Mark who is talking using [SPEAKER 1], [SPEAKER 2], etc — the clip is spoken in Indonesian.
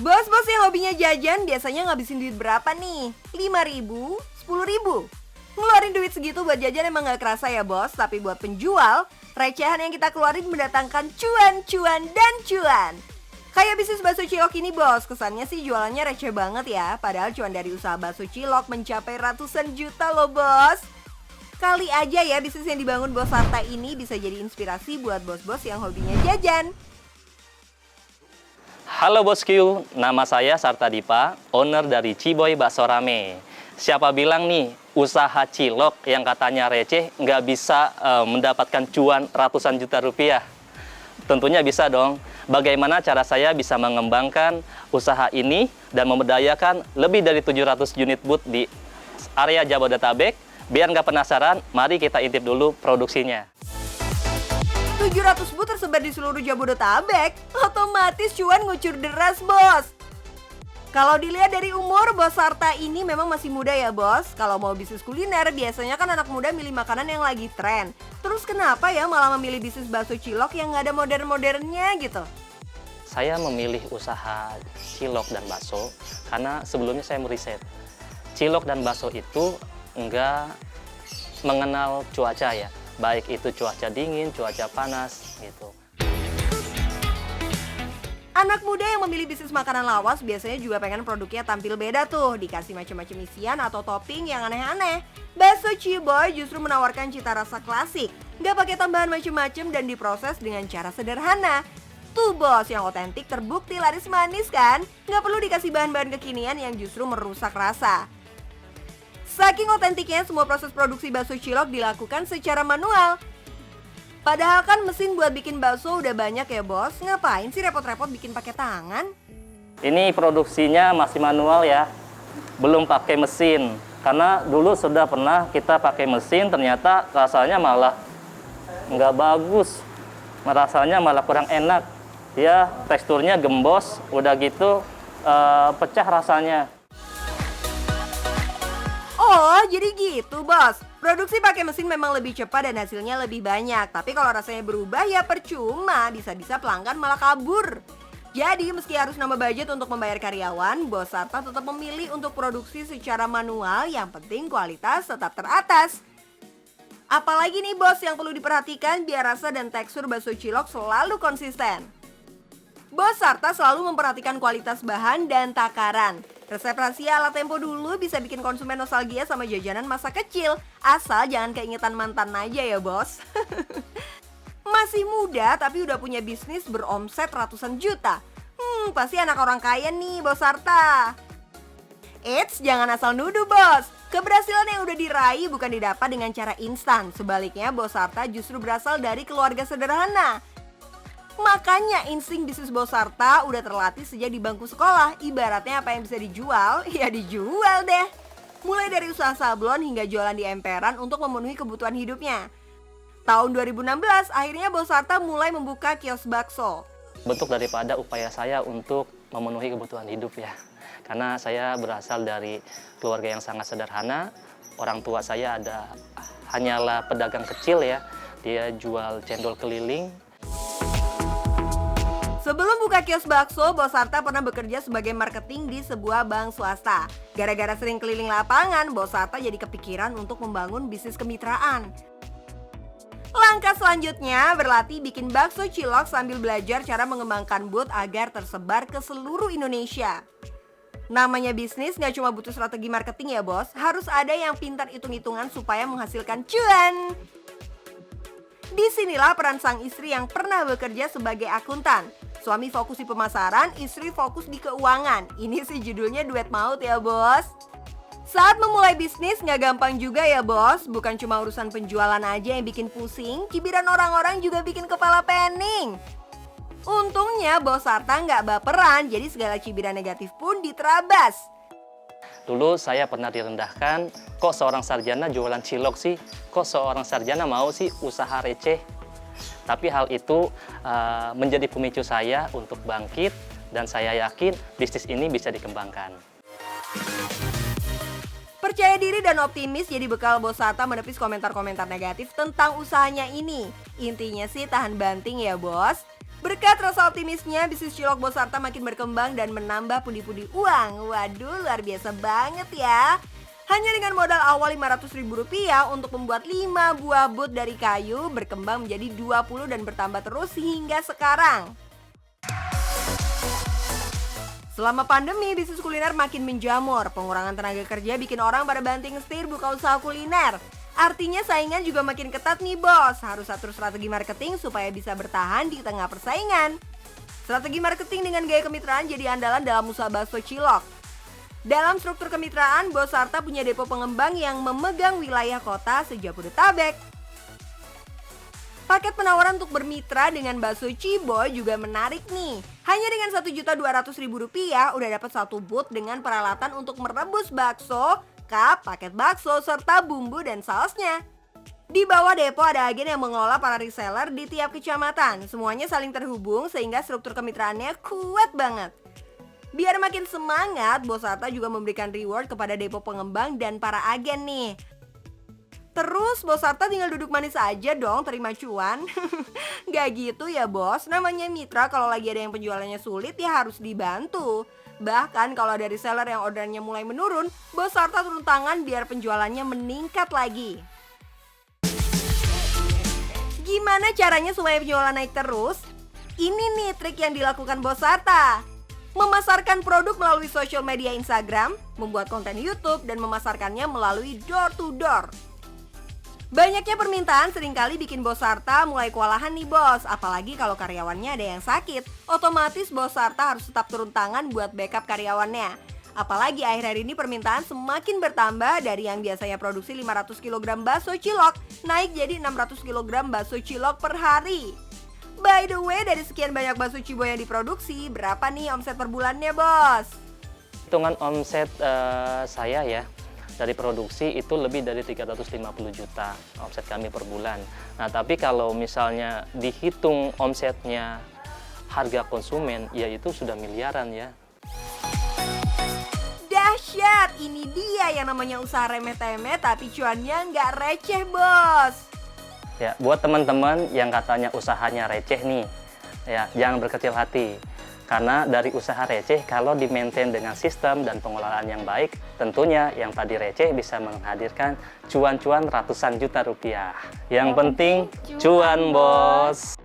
[SPEAKER 1] Bos-bos yang hobinya jajan biasanya ngabisin duit berapa nih? 5.000, 10.000? Ngeluarin duit segitu buat jajan emang gak kerasa ya bos, tapi buat penjual, recehan yang kita keluarin mendatangkan cuan, cuan, dan cuan. Kayak bisnis bakso cilok ini bos, kesannya sih jualannya receh banget ya, padahal cuan dari usaha bakso cilok mencapai ratusan juta loh bos. Kali aja ya bisnis yang dibangun Bos Sarta ini bisa jadi inspirasi buat bos-bos yang hobinya jajan.
[SPEAKER 2] Halo bosku, nama saya Sarta Dipa, owner dari Ciboy Bakso Rame. Siapa bilang nih, usaha cilok yang katanya receh nggak bisa mendapatkan cuan ratusan juta rupiah? Tentunya bisa dong. Bagaimana cara saya bisa mengembangkan usaha ini dan memberdayakan lebih dari 700 unit booth di area Jabodetabek? Biar nggak penasaran, mari kita intip dulu produksinya.
[SPEAKER 1] 700 booth tersebar di seluruh Jabodetabek, otomatis cuan ngucur deras bos. Kalau dilihat dari umur, Bos Sarta ini memang masih muda ya bos. Kalau mau bisnis kuliner, biasanya kan anak muda milih makanan yang lagi tren. Terus kenapa ya malah memilih bisnis bakso cilok yang nggak ada modern-modernnya gitu?
[SPEAKER 2] Saya memilih usaha cilok dan bakso karena sebelumnya saya meriset. Cilok dan bakso itu nggak mengenal cuaca ya. Baik itu cuaca dingin, cuaca panas gitu.
[SPEAKER 1] Anak muda yang memilih bisnis makanan lawas biasanya juga pengen produknya tampil beda tuh, dikasih macam-macam isian atau topping yang aneh-aneh. Bakso Ciboy justru menawarkan cita rasa klasik, nggak pakai tambahan macam-macam dan diproses dengan cara sederhana. Tuh bos, yang otentik terbukti laris manis kan? Nggak perlu dikasih bahan-bahan kekinian yang justru merusak rasa. Saking otentiknya, semua proses produksi bakso cilok dilakukan secara manual. Padahal kan mesin buat bikin bakso udah banyak ya bos, ngapain sih repot-repot bikin pakai tangan?
[SPEAKER 2] Ini produksinya masih manual ya, belum pakai mesin. Karena dulu sudah pernah kita pakai mesin, ternyata rasanya malah nggak bagus. Rasanya malah kurang enak. Ya, teksturnya gembos, udah gitu pecah rasanya.
[SPEAKER 1] Oh, jadi gitu bos. Produksi pakai mesin memang lebih cepat dan hasilnya lebih banyak. Tapi kalau rasanya berubah ya percuma, bisa-bisa pelanggan malah kabur. Jadi meski harus nambah budget untuk membayar karyawan, Bos Sarta tetap memilih untuk produksi secara manual, yang penting kualitas tetap teratas. Apalagi nih bos yang perlu diperhatikan biar rasa dan tekstur bakso cilok selalu konsisten. Bos Sarta selalu memperhatikan kualitas bahan dan takaran. Resep rahasia ala Tempo dulu bisa bikin konsumen nostalgia sama jajanan masa kecil. Asal jangan keingetan mantan aja ya bos. Masih muda tapi udah punya bisnis beromset ratusan juta. Pasti anak orang kaya nih Bos Sarta. Eits, jangan asal nuduh bos. Keberhasilan yang udah diraih bukan didapat dengan cara instan. Sebaliknya Bos Sarta justru berasal dari keluarga sederhana. Makanya insting bisnis Bos Sarta udah terlatih sejak di bangku sekolah. Ibaratnya apa yang bisa dijual, ya dijual deh. Mulai dari usaha sablon hingga jualan di emperan untuk memenuhi kebutuhan hidupnya. Tahun 2016, akhirnya Bos Sarta mulai membuka kios bakso.
[SPEAKER 2] Bentuk daripada upaya saya untuk memenuhi kebutuhan hidup ya. Karena saya berasal dari keluarga yang sangat sederhana. Orang tua saya hanyalah pedagang kecil ya. Dia jual cendol keliling.
[SPEAKER 1] Sebelum buka kios bakso, Bos Sarta pernah bekerja sebagai marketing di sebuah bank swasta. Gara-gara sering keliling lapangan, Bos Sarta jadi kepikiran untuk membangun bisnis kemitraan. Langkah selanjutnya berlatih bikin bakso cilok sambil belajar cara mengembangkan booth agar tersebar ke seluruh Indonesia. Namanya bisnis nggak cuma butuh strategi marketing ya bos, harus ada yang pintar hitung-hitungan supaya menghasilkan cuan. Disinilah peran sang istri yang pernah bekerja sebagai akuntan. Suami fokus di pemasaran, istri fokus di keuangan. Ini sih judulnya duet maut ya bos. Saat memulai bisnis nggak gampang juga ya bos. Bukan cuma urusan penjualan aja yang bikin pusing, cibiran orang-orang juga bikin kepala pening. Untungnya Bos Sarta nggak baperan, jadi segala cibiran negatif pun diterabas.
[SPEAKER 2] Dulu saya pernah direndahkan, kok seorang sarjana jualan cilok sih? Kok seorang sarjana mau sih usaha receh? Tapi hal itu menjadi pemicu saya untuk bangkit dan saya yakin bisnis ini bisa dikembangkan.
[SPEAKER 1] Percaya diri dan optimis jadi bekal Bos Sarta menepis komentar-komentar negatif tentang usahanya ini. Intinya sih tahan banting ya bos. Berkat rasa optimisnya, bisnis cilok Bos Sarta makin berkembang dan menambah pundi-pundi uang. Waduh, luar biasa banget ya. Hanya dengan modal awal Rp500.000 untuk membuat 5 buah booth dari kayu, berkembang menjadi 20 dan bertambah terus hingga sekarang. Selama pandemi, bisnis kuliner makin menjamur. Pengurangan tenaga kerja bikin orang pada banting setir buka usaha kuliner. Artinya saingan juga makin ketat nih bos. Harus atur strategi marketing supaya bisa bertahan di tengah persaingan. Strategi marketing dengan gaya kemitraan jadi andalan dalam usaha bakso cilok. Dalam struktur kemitraan, Bos Sarta punya depo pengembang yang memegang wilayah kota se-Jabodetabek. Paket penawaran untuk bermitra dengan bakso Ciboy juga menarik nih. Hanya dengan Rp1.200.000 udah dapat satu booth dengan peralatan untuk merebus bakso, cup, paket bakso, serta bumbu dan sausnya. Di bawah depo ada agen yang mengelola para reseller di tiap kecamatan. Semuanya saling terhubung sehingga struktur kemitraannya kuat banget. Biar makin semangat, Bos Sarta juga memberikan reward kepada depo pengembang dan para agen nih. Terus Bos Sarta tinggal duduk manis aja dong terima cuan. Gak gitu ya bos, namanya mitra kalau lagi ada yang penjualannya sulit ya harus dibantu. Bahkan kalau ada reseller yang ordernya mulai menurun, Bos Sarta turun tangan biar penjualannya meningkat lagi. Gimana caranya supaya penjualan naik terus? Ini nih trik yang dilakukan Bos Sarta. Memasarkan produk melalui sosial media Instagram, membuat konten YouTube, dan memasarkannya melalui door to door. Banyaknya permintaan seringkali bikin Bos Sarta mulai kewalahan nih bos, apalagi kalau karyawannya ada yang sakit. Otomatis Bos Sarta harus tetap turun tangan buat backup karyawannya. Apalagi akhir-akhir ini permintaan semakin bertambah dari yang biasanya produksi 500 kg bakso cilok, naik jadi 600 kg bakso cilok per hari. By the way, dari sekian banyak bakso Ciboy yang diproduksi, berapa nih omset per bulannya, bos?
[SPEAKER 2] Hitungan omset saya ya, dari produksi itu lebih dari 350 juta omset kami per bulan. Nah, tapi kalau misalnya dihitung omsetnya harga konsumen, ya itu sudah miliaran ya.
[SPEAKER 1] Dahsyat, ini dia yang namanya usaha remeh-temeh tapi cuannya nggak receh, bos.
[SPEAKER 2] Ya, buat teman-teman yang katanya usahanya receh nih, ya jangan berkecil hati. Karena dari usaha receh kalau di-maintain dengan sistem dan pengelolaan yang baik, tentunya yang tadi receh bisa menghadirkan cuan-cuan ratusan juta rupiah. Yang penting cuan, bos.